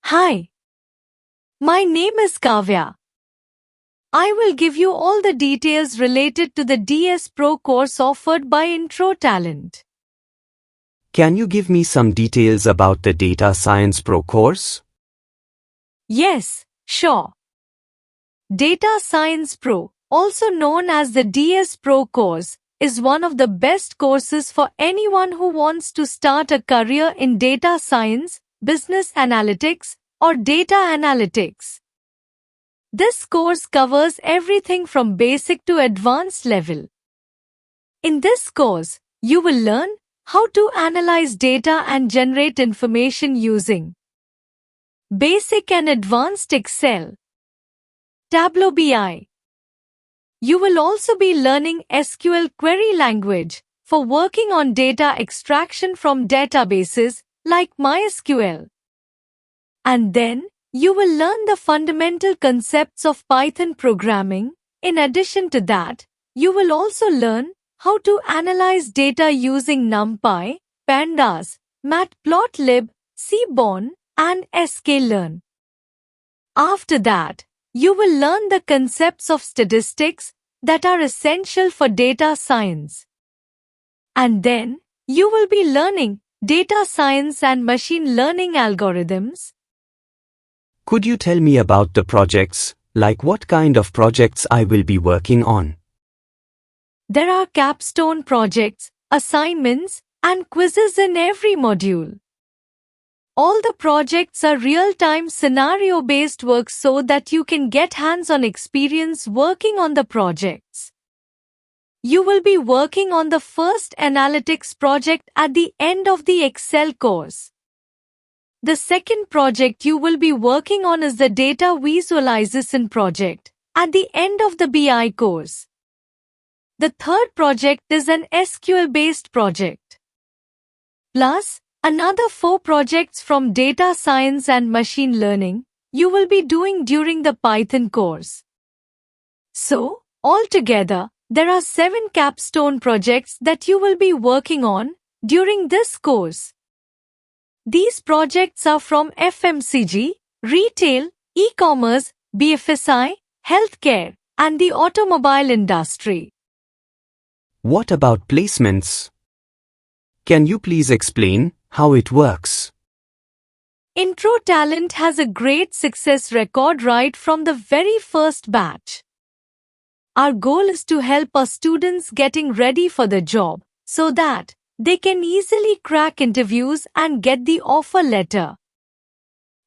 Hi, my name is Kavya. I will give you all the details related to the DS Pro course offered by Introtallent. Can you give me some details about the Data Science Pro course? Yes, sure. Data Science Pro, also known as the DS Pro course, is one of the best courses for anyone who wants to start a career in data science, business analytics, or data analytics. This course covers everything from basic to advanced level. In this course, you will learn how to analyze data and generate information using basic and advanced Excel, Tableau BI. You will also be learning SQL query language for working on data extraction from databases like MySQL. And then, you will learn the fundamental concepts of Python programming. In addition to that, you will also learn how to analyze data using NumPy, Pandas, Matplotlib, Seaborn, and sklearn. After that, you will learn the concepts of statistics that are essential for data science. And then, you will be learning data science and machine learning algorithms. Could you tell me about the projects, like what kind of projects I will be working on? There are capstone projects, assignments, and quizzes in every module. All the projects are real-time scenario-based work so that you can get hands-on experience working on the projects. You will be working on the first analytics project at the end of the Excel course. The second project you will be working on is the data visualization project at the end of the BI course. The third project is an SQL-based project. Plus, another 4 projects from data science and machine learning you will be doing during the Python course. So, altogether, there are 7 capstone projects that you will be working on during this course. These projects are from FMCG, retail, e-commerce, BFSI, healthcare, and the automobile industry. What about placements? Can you please explain how it works? Introtallent has a great success record right from the very first batch. Our goal is to help our students getting ready for the job so that they can easily crack interviews and get the offer letter.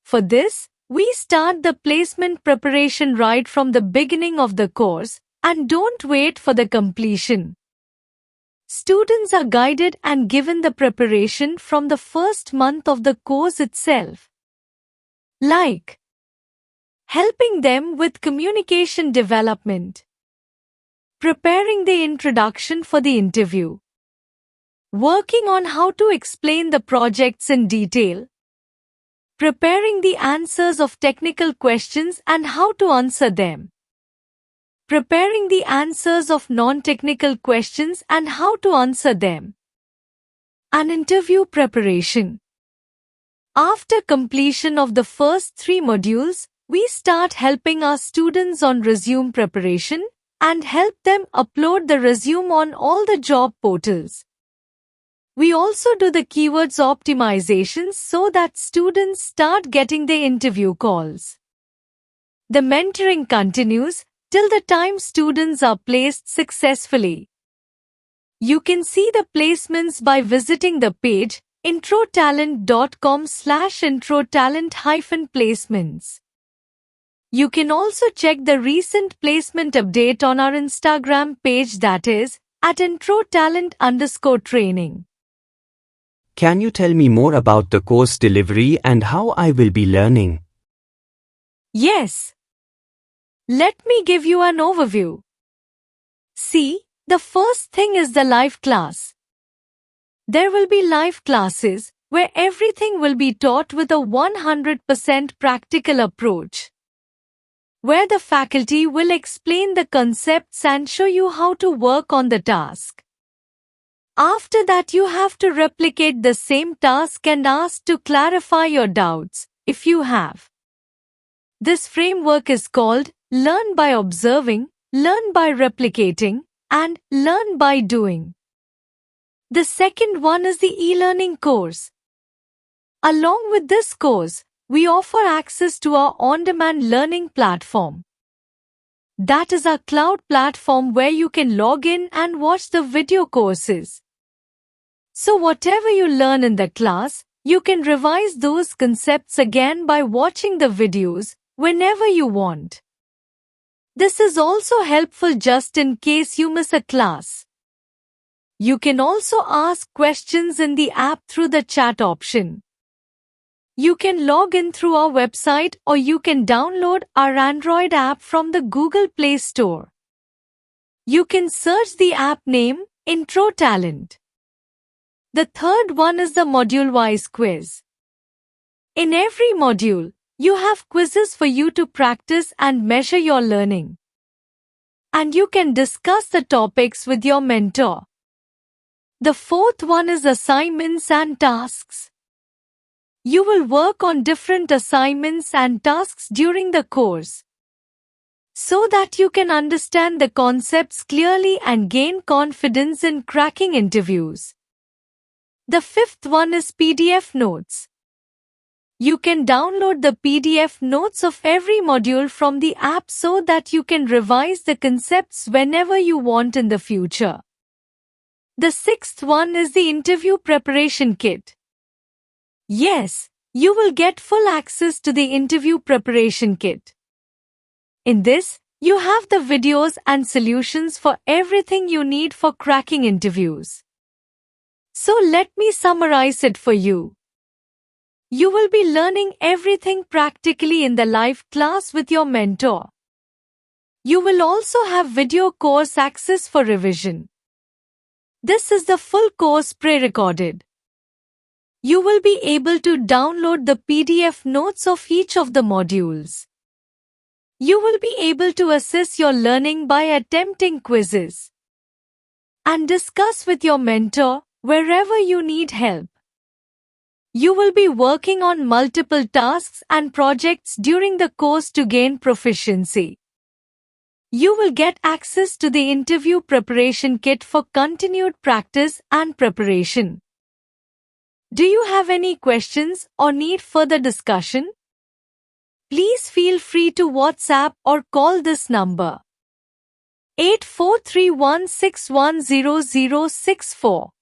For this, we start the placement preparation right from the beginning of the course and don't wait for the completion. Students are guided and given the preparation from the first month of the course itself, like helping them with communication development, preparing the introduction for the interview, working on how to explain the projects in detail, preparing the answers of technical questions and how to answer them, preparing the answers of non-technical questions and how to answer them, and interview preparation. After completion of the first 3 modules, we start helping our students on resume preparation and help them upload the resume on all the job portals. We also do the keywords optimizations so that students start getting the interview calls. The mentoring continues till the time students are placed successfully. You can see the placements by visiting the page introtallent.com/introtallent-placements. You can also check the recent placement update on our Instagram page, that is, at introtallent_training. Can you tell me more about the course delivery and how I will be learning? Yes. Let me give you an overview. See, the first thing is the live class. There will be live classes where everything will be taught with a 100% practical approach, where the faculty will explain the concepts and show you how to work on the task. After that, you have to replicate the same task and ask to clarify your doubts if you have. This framework is called Learn by Observing, Learn by Replicating, and Learn by Doing. The second one is the e-learning course. Along with this course, we offer access to our on-demand learning platform. That is our cloud platform where you can log in and watch the video courses. So whatever you learn in the class, you can revise those concepts again by watching the videos whenever you want. This is also helpful just in case you miss a class. You can also ask questions in the app through the chat option. You can log in through our website or you can download our Android app from the Google Play Store. You can search the app name Introtallent. The third one is the module-wise quiz. In every module, you have quizzes for you to practice and measure your learning. And you can discuss the topics with your mentor. The fourth one is assignments and tasks. You will work on different assignments and tasks during the course, so that you can understand the concepts clearly and gain confidence in cracking interviews. The fifth one is PDF notes. You can download the PDF notes of every module from the app so that you can revise the concepts whenever you want in the future. The sixth one is the interview preparation kit. Yes, you will get full access to the interview preparation kit. In this, you have the videos and solutions for everything you need for cracking interviews. So let me summarize it for you. You will be learning everything practically in the live class with your mentor. You will also have video course access for revision. This is the full course pre-recorded. You will be able to download the PDF notes of each of the modules. You will be able to assess your learning by attempting quizzes and discuss with your mentor wherever you need help. You will be working on multiple tasks and projects during the course to gain proficiency. You will get access to the interview preparation kit for continued practice and preparation. Do you have any questions or need further discussion? Please feel free to WhatsApp or call this number 8431610064.